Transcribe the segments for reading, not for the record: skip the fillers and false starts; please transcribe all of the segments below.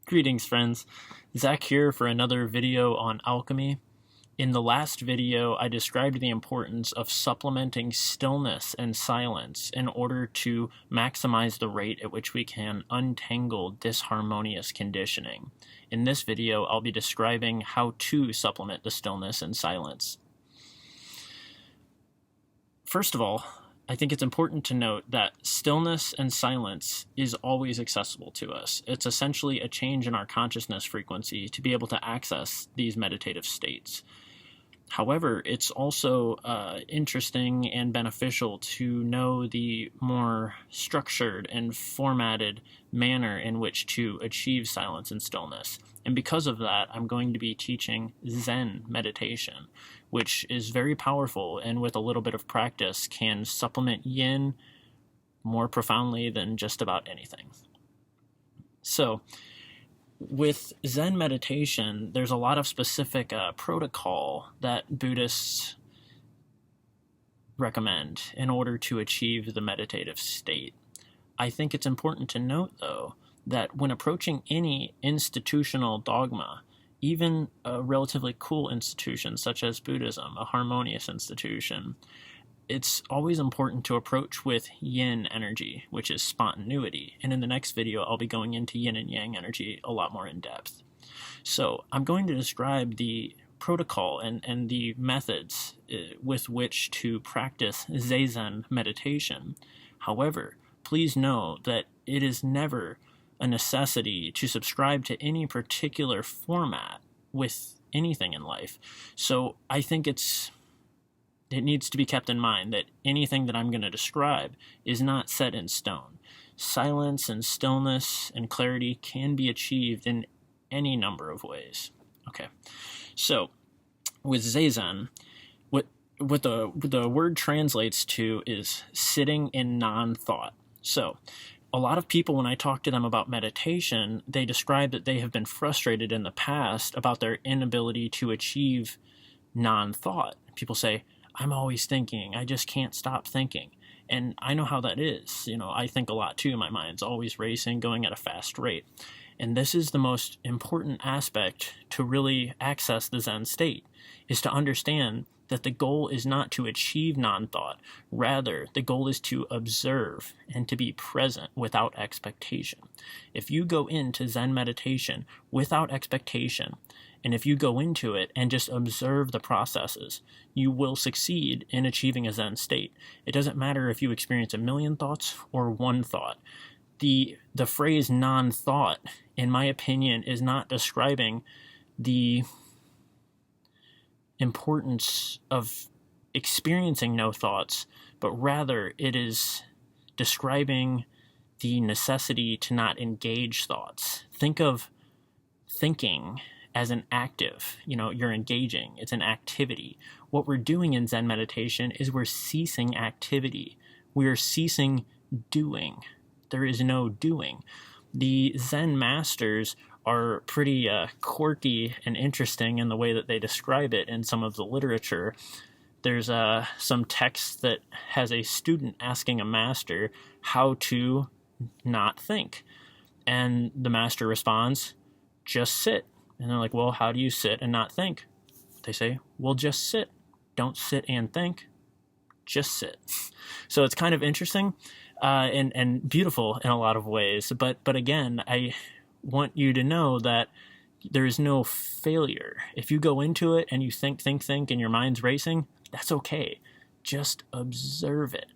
Greetings, friends. Zach here for another video on alchemy. In the last video, I described the importance of supplementing stillness and silence in order to maximize the rate at which we can untangle disharmonious conditioning. In this video, I'll be describing how to supplement the stillness and silence. First of all, I think it's important to note that stillness and silence is always accessible to us. It's essentially a change in our consciousness frequency to be able to access these meditative states. However, it's also interesting and beneficial to know the more structured and formatted manner in which to achieve silence and stillness. And because of that, I'm going to be teaching Zen meditation, which is very powerful and with a little bit of practice can supplement yin more profoundly than just about anything. So, with Zen meditation, there's a lot of specific protocol that Buddhists recommend in order to achieve the meditative state. I think it's important to note, though, that when approaching any institutional dogma, even a relatively cool institution such as Buddhism, a harmonious institution, it's always important to approach with yin energy, which is spontaneity. And in the next video, I'll be going into yin and yang energy a lot more in depth. So I'm going to describe the protocol and the methods with which to practice Zazen meditation. However, please know that it is never a necessity to subscribe to any particular format with anything in life. So I think it needs to be kept in mind that anything that I'm going to describe is not set in stone. Silence and stillness and clarity can be achieved in any number of ways. Okay, so with Zazen, what the word translates to is sitting in non-thought. So a lot of people, when I talk to them about meditation, they describe that they have been frustrated in the past about their inability to achieve non-thought. People say, I'm always thinking, I just can't stop thinking. And I know how that is. You know, I think a lot too. My mind's always racing, going at a fast rate. And this is the most important aspect to really access the Zen state, is to understand that the goal is not to achieve non-thought. Rather, the goal is to observe and to be present without expectation. If you go into Zen meditation without expectation, and if you go into it and just observe the processes, you will succeed in achieving a Zen state. It doesn't matter if you experience 1,000,000 thoughts or one thought. The phrase non-thought, in my opinion, is not describing the importance of experiencing no thoughts, but rather it is describing the necessity to not engage thoughts. Think of thinking as an active, you're engaging, it's an activity. What we're doing in Zen meditation is we're ceasing activity. We're ceasing doing. There is no doing. The Zen masters are pretty quirky and interesting in the way that they describe it in some of the literature. There's some text that has a student asking a master how to not think. And the master responds, just sit. And they're like, well, how do you sit and not think? They say, well, just sit. Don't sit and think. Just sit. So it's kind of interesting and beautiful in a lot of ways. But again, I want you to know that there is no failure. If you go into it and you think, and your mind's racing, that's okay. Just observe it.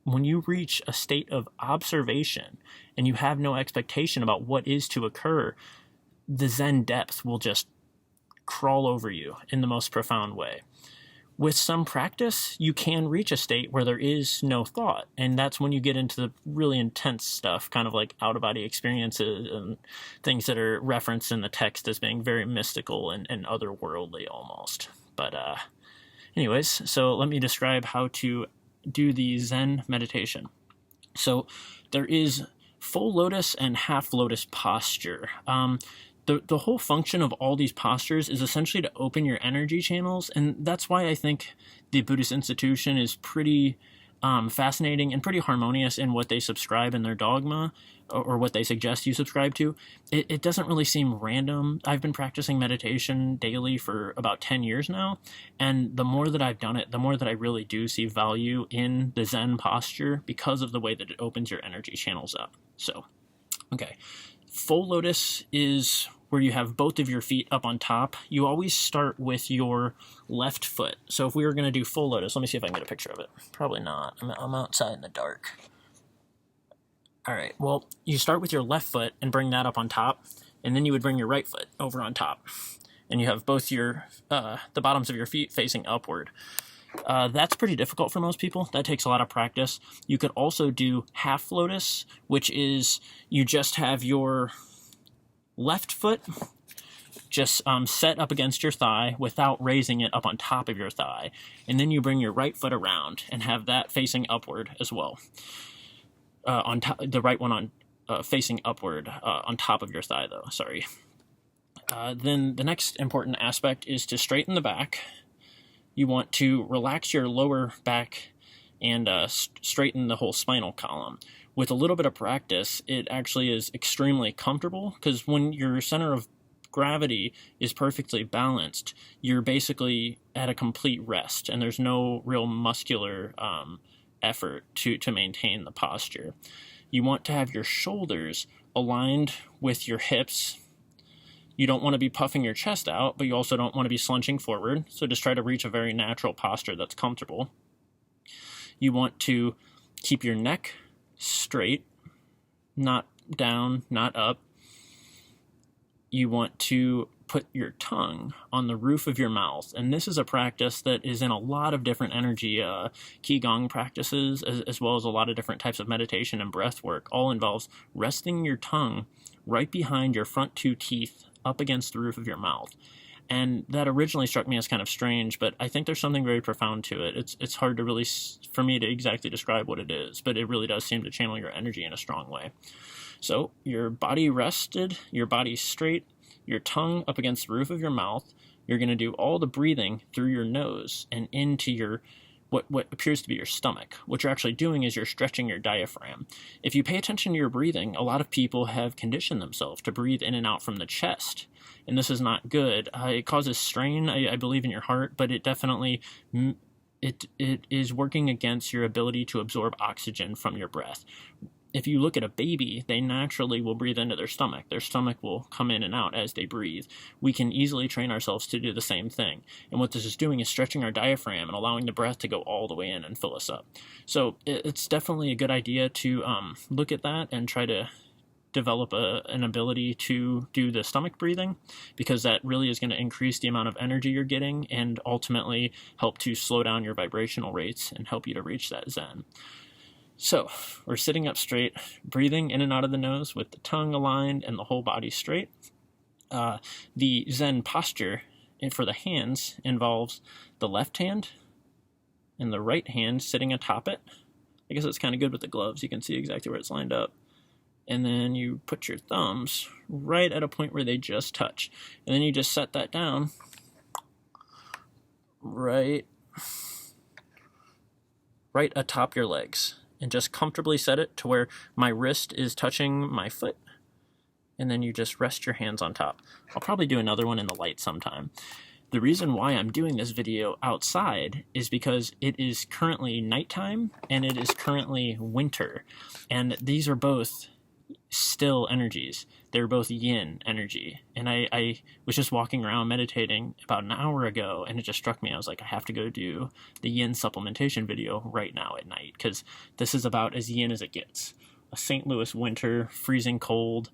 When you reach a state of observation and you have no expectation about what is to occur, the Zen depth will just crawl over you in the most profound way. With some practice, you can reach a state where there is no thought, and that's when you get into the really intense stuff, kind of like out-of-body experiences and things that are referenced in the text as being very mystical and otherworldly almost. But anyways, so let me describe how to do the Zen meditation. So there is full lotus and half lotus posture. The whole function of all these postures is essentially to open your energy channels, and that's why I think the Buddhist institution is pretty fascinating and pretty harmonious in what they subscribe in their dogma, or what they suggest you subscribe to. It doesn't really seem random. I've been practicing meditation daily for about 10 years now, and the more that I've done it, the more that I really do see value in the Zen posture because of the way that it opens your energy channels up. So, okay. Full Lotus is where you have both of your feet up on top. You always start with your left foot. So if we were going to do Full Lotus, let me see if I can get a picture of it. Probably not. I'm outside in the dark. All right, well, you start with your left foot and bring that up on top, and then you would bring your right foot over on top. And you have both your the bottoms of your feet facing upward. That's pretty difficult for most people. That takes a lot of practice. You could also do half lotus, which is you just have your left foot just set up against your thigh without raising it up on top of your thigh. And then you bring your right foot around and have that facing upward as well. On top, the right one on facing upward on top of your thigh, though. Sorry. Then the next important aspect is to straighten the back. You want to relax your lower back and straighten the whole spinal column. With a little bit of practice, it actually is extremely comfortable, because when your center of gravity is perfectly balanced, you're basically at a complete rest, and there's no real muscular effort to maintain the posture. You want to have your shoulders aligned with your hips. You don't want to be puffing your chest out, but you also don't want to be slouching forward. So just try to reach a very natural posture that's comfortable. You want to keep your neck straight, not down, not up. You want to put your tongue on the roof of your mouth. And this is a practice that is in a lot of different energy Qigong practices, as well as a lot of different types of meditation and breath work. All involves resting your tongue right behind your front two teeth up against the roof of your mouth. And that originally struck me as kind of strange, but I think there's something very profound to it. It's hard to really, for me to exactly describe what it is, but it really does seem to channel your energy in a strong way. So your body rested, your body straight, your tongue up against the roof of your mouth. You're going to do all the breathing through your nose and into your what appears to be your stomach. What you're actually doing is you're stretching your diaphragm. If you pay attention to your breathing, a lot of people have conditioned themselves to breathe in and out from the chest, and this is not good. It causes strain, I believe, in your heart, but it definitely it is working against your ability to absorb oxygen from your breath. If you look at a baby, they naturally will breathe into their stomach. Their stomach will come in and out as they breathe. We can easily train ourselves to do the same thing. And what this is doing is stretching our diaphragm and allowing the breath to go all the way in and fill us up. So it's definitely a good idea to look at that and try to develop an ability to do the stomach breathing, because that really is going to increase the amount of energy you're getting and ultimately help to slow down your vibrational rates and help you to reach that Zen. So we're sitting up straight, breathing in and out of the nose with the tongue aligned and the whole body straight. The Zen posture for the hands involves the left hand and the right hand sitting atop it. I guess it's kind of good with the gloves. You can see exactly where it's lined up. And then you put your thumbs right at a point where they just touch. And then you just set that down right atop your legs. And just comfortably set it to where my wrist is touching my foot. And then you just rest your hands on top. I'll probably do another one in the light sometime. The reason why I'm doing this video outside is because it is currently nighttime and it is currently winter. And these are both still energies. They're both yin energy. And I was just walking around meditating about an hour ago, and it just struck me. I was like, I have to go do the yin supplementation video right now at night, because this is about as yin as it gets. A St. Louis winter, freezing cold,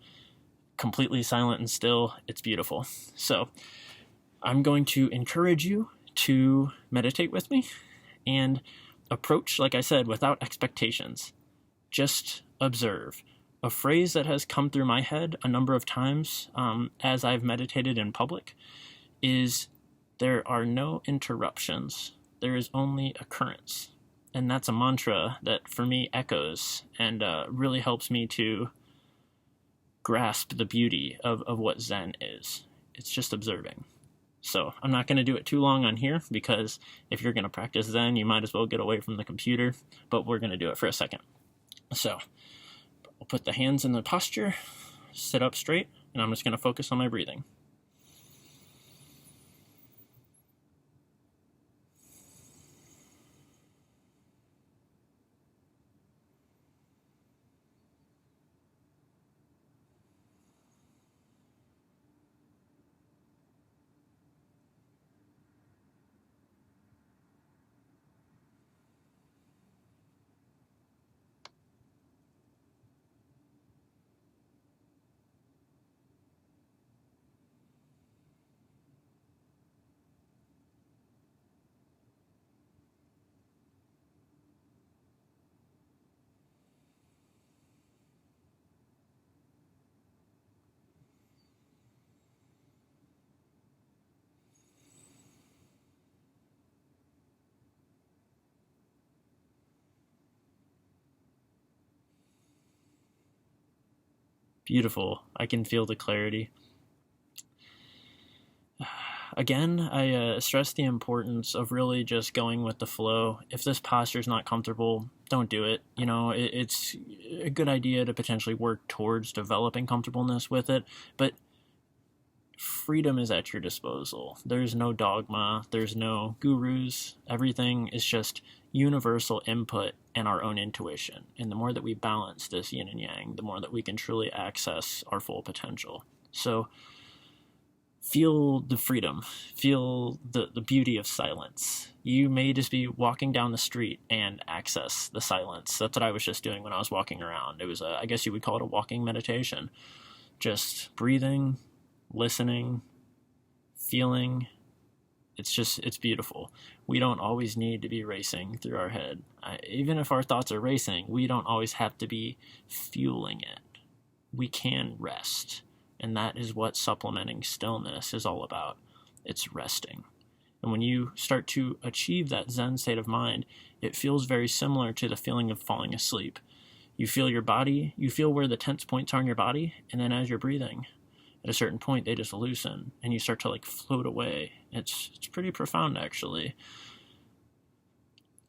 completely silent and still. It's beautiful. So I'm going to encourage you to meditate with me and approach, like I said, without expectations. Just observe. A phrase that has come through my head a number of times as I've meditated in public is, there are no interruptions. There is only occurrence. And that's a mantra that for me echoes and really helps me to grasp the beauty of what Zen is. It's just observing. So I'm not going to do it too long on here, because if you're going to practice Zen, you might as well get away from the computer, but we're going to do it for a second. So I'll put the hands in the posture, sit up straight, and I'm just going to focus on my breathing. Beautiful. I can feel the clarity. Again, I stress the importance of really just going with the flow. If this posture is not comfortable, don't do it. It's a good idea to potentially work towards developing comfortableness with it, but freedom is at your disposal. There's no dogma, there's no gurus. Everything is just universal input and our own intuition. And the more that we balance this yin and yang, the more that we can truly access our full potential. So feel the freedom, feel the beauty of silence. You may just be walking down the street and access the silence. That's what I was just doing when I was walking around. It was, I guess you would call it a walking meditation. Just breathing, listening, feeling. It's beautiful. We don't always need to be racing through our head. Even if our thoughts are racing, we don't always have to be fueling it. We can rest. And that is what supplementing stillness is all about. It's resting. And when you start to achieve that Zen state of mind, it feels very similar to the feeling of falling asleep. You feel your body, you feel where the tense points are in your body, and then as you're breathing, at a certain point, they just loosen, and you start to float away. It's pretty profound, actually.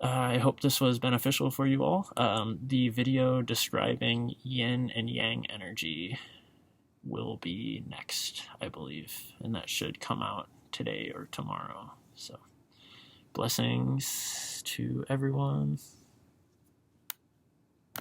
I hope this was beneficial for you all. The video describing yin and yang energy will be next, I believe, and that should come out today or tomorrow. So, blessings to everyone.